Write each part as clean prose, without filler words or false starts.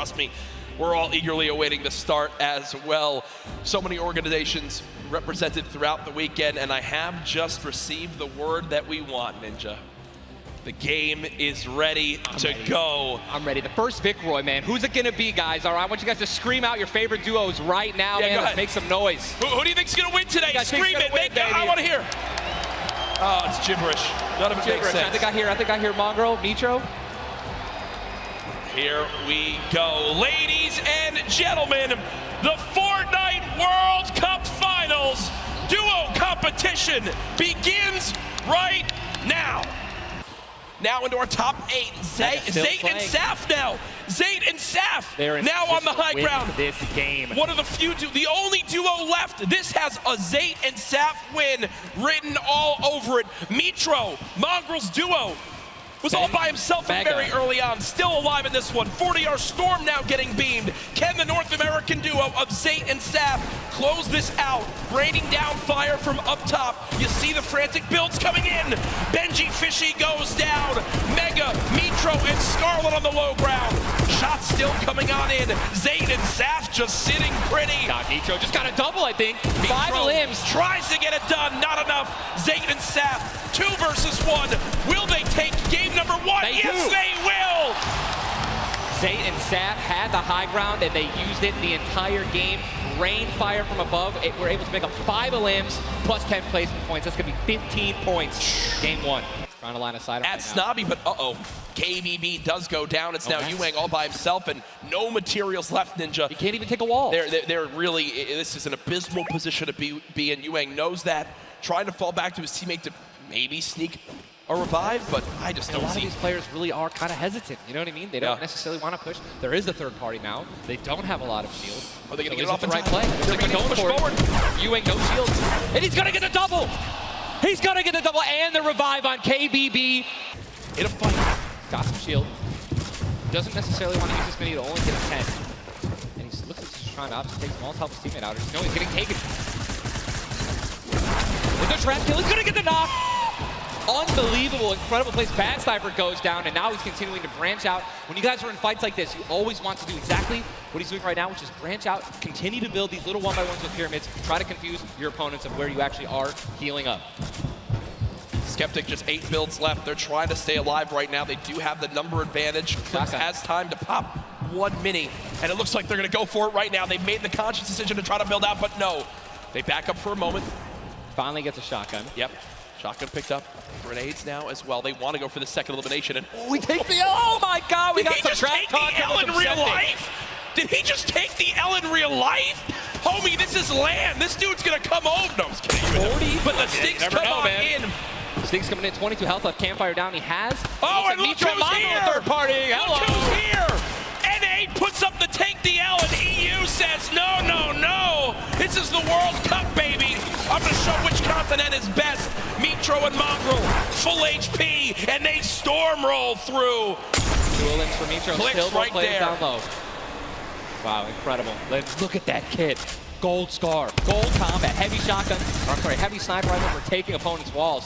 trust me, we're all eagerly awaiting the start as well. So many organizations represented throughout the weekend, and I have just received the word that we want, Ninja. The game is ready to go. I'm ready. The first Vic Roy, man. Who's it gonna be, guys? All right, I want you guys to scream out your favorite duos right now, man. Let's make some noise. Who do you think's gonna win today? Scream it, I want to hear. Oh, it's gibberish. None of it makes sense. I think I hear Mongraal, Nitro. Here we go. Ladies and gentlemen, the Fortnite World Cup Finals duo competition begins right now. Now into our top 8. Zayt and Saf now. Zayt and Saf now on the high ground. This game. One of the few, the only duo left. This has a Zayt and Saf win written all over it. Mitro, Mongraal's duo, was all by himself very early on, still alive in this one. 40R Storm now getting beamed. Can the North American duo of Zayt and Saf close this out? Raining down fire from up top. You see the frantic builds coming in. Benji Fishy goes down. Mega, Mitro, and Scarlet on the low ground. Shots still coming on in. Zayt and Saf just sitting pretty. God, Mitro just got a double, I think. Mitro 5 limbs. Tries to get it done, not enough. Zayt and Saf, 2 versus 1. Will they take game number 1? Yes, they will! Zayt and Saf had the high ground and they used it the entire game. Rain fire from above. We're able to make up 5 limbs plus 10 placement points. That's gonna be 15 points. Game 1. Trying to line of sight at Snobby, but KBB does go down. It's now Ewing all by himself and no materials left, Ninja. He can't even take a wall. They're really, this is an abysmal position to be in. Ewing knows that, trying to fall back to his teammate to maybe sneak a revive, but I just don't see. A lot of these players really are kind of hesitant, you know what I mean? They don't necessarily want to push. There is a third party now. They don't have a lot of shields. Are they going to get it off the right play? They're going to push forward. Ewing, no shields. And he's going to get the double! He's going to get the double and the revive on KBB. In a fight. Got some shield. Doesn't necessarily want to use this mini to only get a 10. And he looks like he's trying to obviously take small, help his teammate out. No, he's getting taken. With the trap kill, he's going to get the knock. Unbelievable, incredible place. Bad Sniper goes down, and now he's continuing to branch out. When you guys are in fights like this, you always want to do exactly what he's doing right now, which is branch out, continue to build these little 1x1s with pyramids, try to confuse your opponents of where you actually are healing up. Skeptic, just 8 builds left. They're trying to stay alive right now. They do have the number advantage. Clips has time to pop 1 mini, and it looks like they're going to go for it right now. They made the conscious decision to try to build out, but no. They back up for a moment. Finally gets a shotgun. Yep. Shotgun picked up. Grenades now as well. They want to go for the second elimination. And we take the L. Oh my God, we got some track talk. Did he just take the L in real life? Did he just take the L in real life? Homie, this is land. This dude's going to come over. No, I'm just kidding. 40? But the Stinks come on in. Stinks coming in, 22 health left. Campfire down. He has. Oh, and look who's here. Third party. Hello. Look who's here. NA puts up the take the L, and EU says, no, no, no. This is the World Cup, baby. I'm going to show which continent is best. Mitro and Mongraal, full HP, and they storm roll through. Dual links for Mitro. Clicks still right there. Down low. Wow, incredible. Look at that kid. Gold scar, gold combat, heavy shotgun, or I'm sorry, heavy sniper rifle for taking opponents' walls.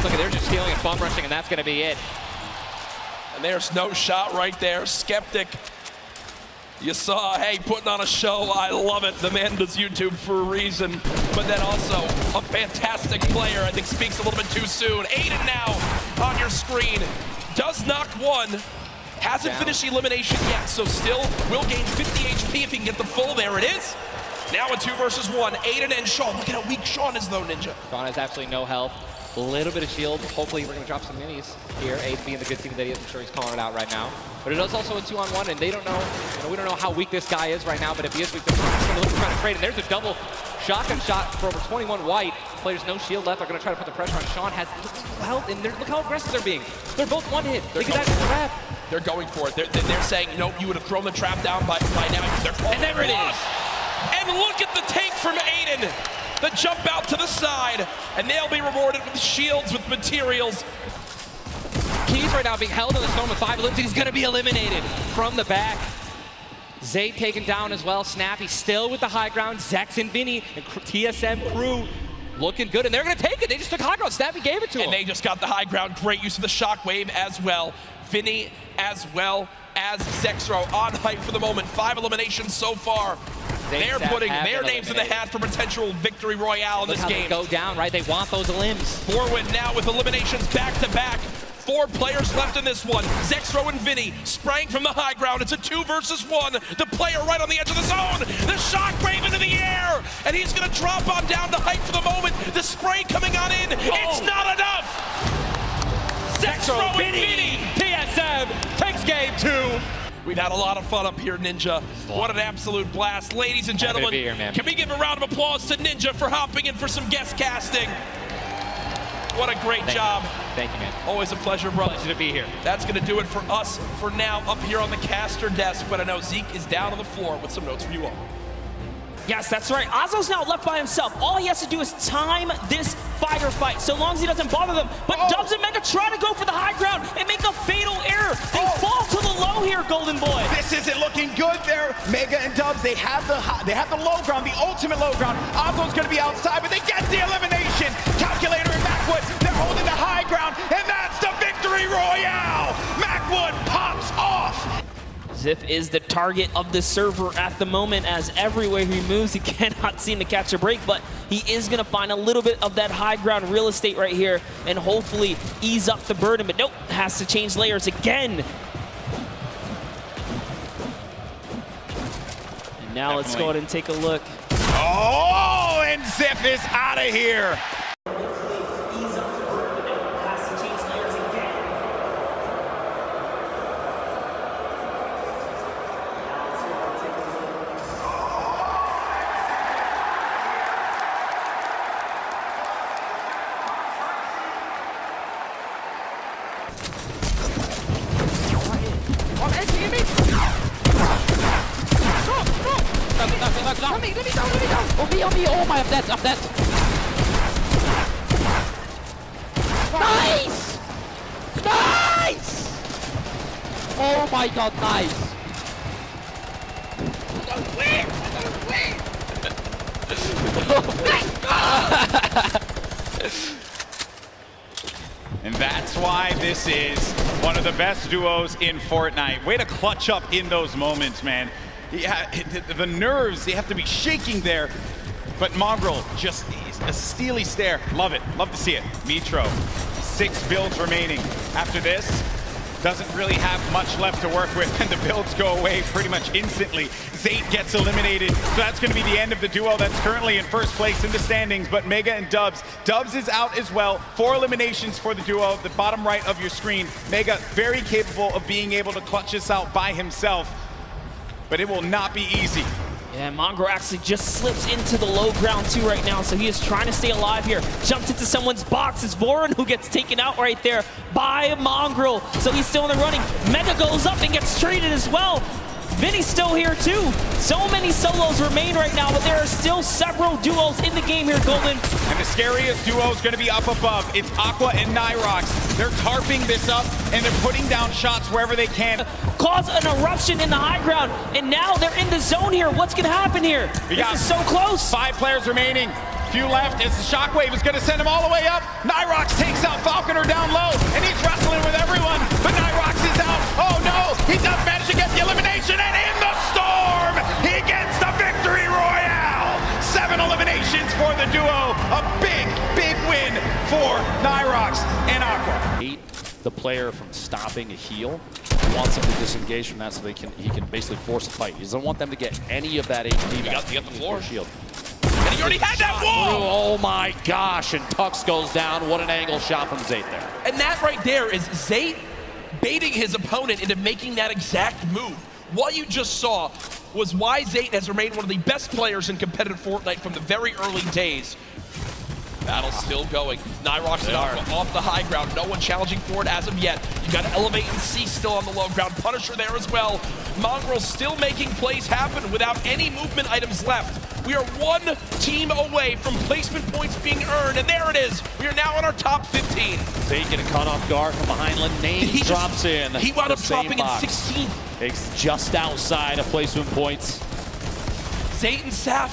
Look at, they're just stealing and bum rushing, and that's going to be it. And there's no shot right there. Skeptic, you saw, hey, putting on a show. I love it. The man does YouTube for a reason. But then also a fantastic player. I think speaks a little bit too soon. Aydan now on your screen. Does knock 1. Hasn't finished the elimination yet, so still will gain 50 HP if he can get the full. There it is. Now a 2 versus 1. Aydan and Sean. Look at how weak Sean is, though, Ninja. Sean has absolutely no health. A little bit of shield. Hopefully we're going to drop some minis here. Aydan being the good team that he is. I'm sure he's calling it out right now. But it is also a 2-on-1, and they don't know, we don't know how weak this guy is right now, but if he is weak, they're going to look to try to trade. And there's a double shotgun shot for over 21 white. Players no shield left are going to try to put the pressure on. Sean has health, and look how aggressive they're being. They're both one hit. They could actually trap. They're going for it. They're saying, you know, you would have thrown the trap down by now. And there it is. And look at the take from Aydan. The jump out to the side, and they'll be rewarded with shields, with materials. Keys right now being held in the storm with 5 limbs. He's going to be eliminated from the back. Zayt taken down as well. Snappy still with the high ground. Zex and Vinny and TSM crew looking good, and they're going to take it. They just took high ground. Snappy gave it to him. And they just got the high ground. Great use of the shockwave as well. Vinny as well. as Zexro on hype for the moment. 5 eliminations so far. They're putting their names in the hat for potential victory royale in this game. Go down, right? They want those limbs. Forward now with eliminations back to back. 4 players left in this one. Zexro and Vinny spraying from the high ground. It's a 2 versus 1. The player right on the edge of the zone. The shockwave into the air. And he's going to drop on down to hype for the moment. The spray coming on in. It's not enough. Zexro and Vinny. TSM takes game 2. We've had a lot of fun up here, Ninja. What an absolute blast. Ladies and gentlemen, can we give a round of applause to Ninja for hopping in for some guest casting? What a great job. Thank you, man. Always a pleasure, brother. Pleasure to be here. That's going to do it for us for now up here on the caster desk, but I know Zeke is down on the floor with some notes for you all. Yes, that's right. Azo's now left by himself. All he has to do is time this fight, so long as he doesn't bother them. But Dubs and Mega try to go for the high ground and make a fatal error. They fall to the low here, Golden Boy. This isn't looking good there. Mega and Dubs, they have the low ground, the ultimate low ground. Azo's going to be outside, but they get the elimination. Calculator and Macwood, they're holding the high ground, and that's the victory royale. Macwood pops off. Ziff is the target of the server at the moment, as everywhere he moves, he cannot seem to catch a break, but he is going to find a little bit of that high ground real estate right here and hopefully ease up the burden, but nope, has to change layers again. And now let's go ahead and take a look. Oh, and Ziff is out of here. Let me go. Oh my, I'm dead. Nice! Nice! Oh my god, nice. And that's why this is one of the best duos in Fortnite. Way to clutch up in those moments, man. Yeah, the nerves, they have to be shaking there. But Mongraal, just a steely stare. Love it. Love to see it. Mitro, 6 builds remaining. After this, doesn't really have much left to work with, and the builds go away pretty much instantly. Zate gets eliminated, so that's going to be the end of the duo that's currently in first place in the standings, but Mega and Dubs. Dubs is out as well. 4 eliminations for the duo, the bottom right of your screen. Mega, very capable of being able to clutch this out by himself, but it will not be easy. Yeah, Mongraal actually just slips into the low ground too right now, so he is trying to stay alive here. Jumps into someone's box. It's Voron who gets taken out right there by Mongraal, so he's still in the running. Mega goes up and gets traded as well. Vinny's still here too. So many solos remain right now, but there are still several duos in the game here, Golden. And the scariest duo is going to be up above. It's Aqua and Nyrox. They're tarping this up, and they're putting down shots wherever they can. Cause an eruption in the high ground, and now they're in the zone here. What's going to happen here? This is so close. 5 players remaining. Few left as the shockwave is going to send him all the way up. Nyrox takes out Falconer down low, and he's wrestling with everyone, but Nyrox is out. Oh no, he does manage to get the elimination, and in the storm, he gets the victory royale. 7 eliminations for the duo. A big, big win for Nyrox and Aqua. The player from stopping a heal. He wants him to disengage from that so he can basically force a fight. He doesn't want them to get any of that HP. You got the floor. Shield. And he already had that wall! Oh my gosh, and Tux goes down. What an angle shot from Zate there. And that right there is Zate baiting his opponent into making that exact move. What you just saw was why Zate has remained one of the best players in competitive Fortnite from the very early days. Battle's still going. Nyrox and Aqua off the high ground. No one challenging for it as of yet. You got Elevate and C still on the low ground. Punisher there as well. Mongraal still making plays happen without any movement items left. We are 1 team away from placement points being earned, and there it is. We are now in our top 15. Zate getting caught off guard from behind. Name drops in. He wound up dropping in 16th. It's just outside of placement points. Zate and Saf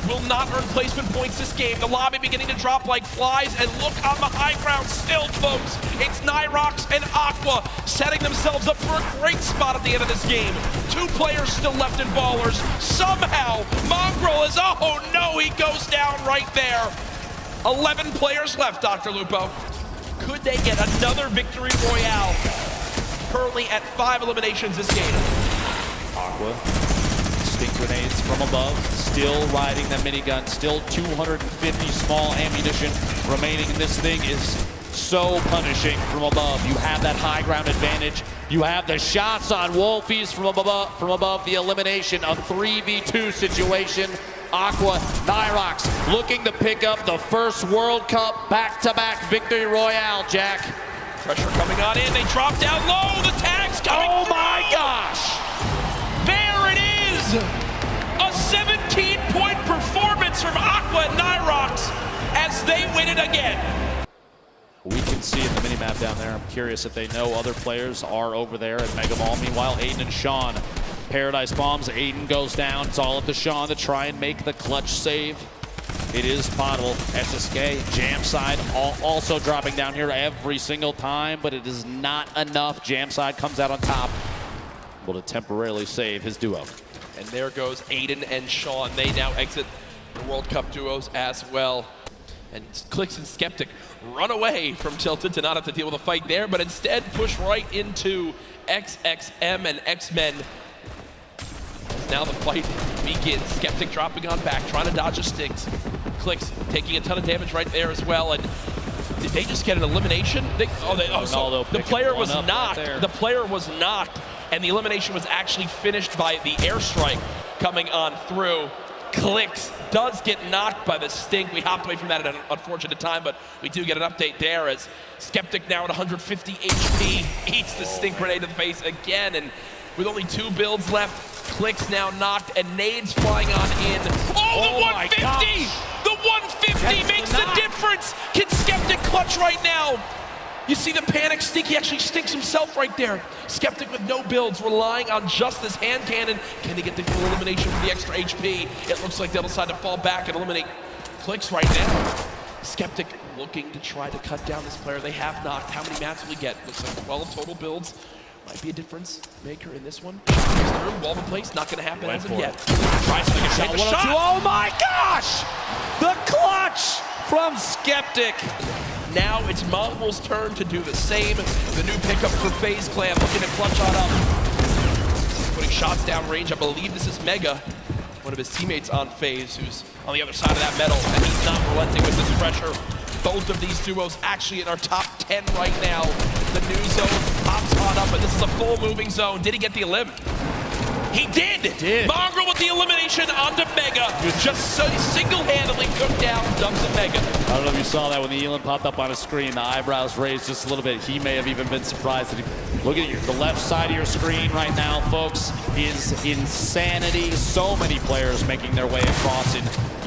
will not earn placement points this game. The lobby beginning to drop like flies, and look on the high ground still, folks. It's Nyrox and Aqua setting themselves up for a great spot at the end of this game. 2 players still left in Ballers. Somehow, Mongraal is, oh no, he goes down right there. 11 players left, Dr. Lupo. Could they get another victory royale? Currently at 5 eliminations this game. Aqua, stink grenades from above, still riding that minigun, still 250 small ammunition remaining. This thing is so punishing from above. You have that high ground advantage. You have the shots on Wolfies from above the elimination, a 3v2 situation. Aqua, Nyrox looking to pick up the first World Cup back-to-back victory royale, Jack. Pressure coming on in, they drop down low, the tag's coming Oh through. my gosh! There it is! A 17-point performance from Aqua and Nyrox as they win it again. We can see in the minimap down there. I'm curious if they know other players are over there at Mega Mall. Meanwhile, Aydan and Sean, Paradise bombs. Aydan goes down. It's all up to Sean to try and make the clutch save. It is potable. SSK, Jam side, also dropping down here every single time, but it is not enough. Jam side comes out on top, able to temporarily save his duo. And there goes Aydan and Sean. They now exit the World Cup duos as well. And Clicks and Skeptic run away from Tilted to not have to deal with a fight there, but instead push right into XXM and X-Men. Now the fight begins. Skeptic dropping on back, trying to dodge the sticks. Clicks taking a ton of damage right there as well. And did they just get an elimination? So the player was knocked. The player was knocked, and the elimination was actually finished by the airstrike coming on through. Clicks does get knocked by the stink. We hopped away from that at an unfortunate time, but we do get an update there as Skeptic now at 150 HP eats the stink grenade to the face again, and with only 2 builds left, Clicks now knocked and nades flying on in. Oh, the 150! The 150 makes the difference! Can Skeptic clutch right now? You see the panic stink, he actually stinks himself right there. Skeptic with no builds, relying on just this hand cannon. Can they get the full elimination for the extra HP? It looks like they'll decide to fall back and eliminate Clicks right now. Skeptic looking to try to cut down this player. They have knocked. How many mats will he get? Looks like 12 total builds. Might be a difference maker in this one. Through, wall in place, not gonna happen as of yet. Tries to get a shot. Oh my gosh! The clutch from Skeptic. Now it's Mongraal's turn to do the same. The new pickup for FaZe Clan looking to clutch on up. Putting shots down range. I believe this is Mega, one of his teammates on FaZe, who's on the other side of that metal, and he's not relenting with this pressure. Both of these duos actually in our top 10 right now. The new zone pops on up, and this is a full moving zone. Did he get the elim? He did! Mongraal with the elimination onto Mega. Just so single-handedly took down Dubs and Mega. I don't know if you saw that when the Elan popped up on his screen. The eyebrows raised just a little bit. He may have even been surprised. That look at the left side of your screen right now, folks, is insanity. So many players making their way across in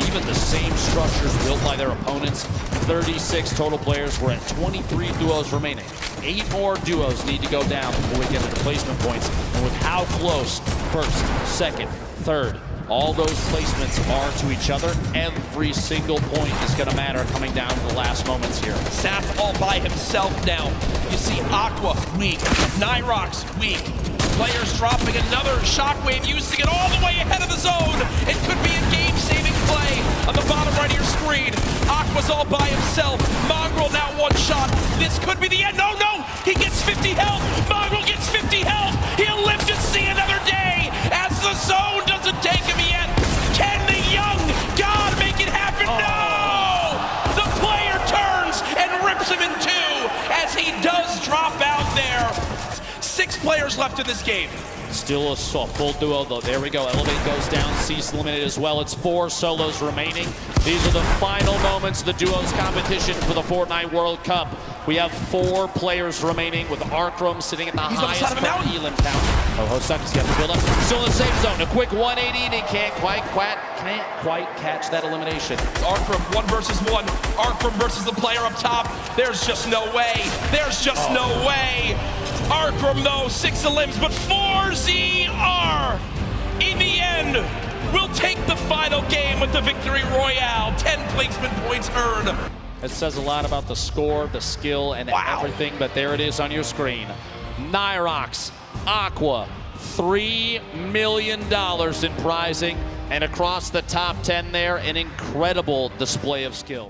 even the same structures built by their opponents. 36 total players. We're at 23 duos remaining. 8 more duos need to go down before we get to the placement points. And with how close first, second, third, all those placements are to each other, every single point is going to matter coming down to the last moments here. Saf all by himself now. You see Aqua weak, Nyrox weak. Players dropping another shockwave, using it all the way ahead of the zone. It could be a game-saving play on the bottom right of your screen. Aqua's all by himself. Mongraal now 1 shot. This could be the end. No, no! He gets 50 health. Mongraal gets 50 health. He'll live to see another day as the zone doesn't take him yet. Can the young god make it happen? No! The player turns and rips him in 2 as he does drop out there. 6 players left in this game. Still a full duo, though. There we go. Elevate goes down. Cease eliminated as well. It's 4 solos remaining. These are the final moments of the duos competition for the Fortnite World Cup. We have 4 players remaining with Arkram sitting at the highest elim count. Oh, Hosuckus got the build up. Still in the safe zone. A quick 180 and he can't quite catch that elimination. Arkram 1 versus 1. Arkram versus the player up top. There's just no way. There's just no way. Arkram though, 6 elims, but 4 ZR. In the end, will take the final game with the victory royale. 10 placement points earned. It says a lot about the score, the skill, and everything, but there it is on your screen. Nyrox, Aqua, $3 million in prizing, and across the top 10 there, an incredible display of skill.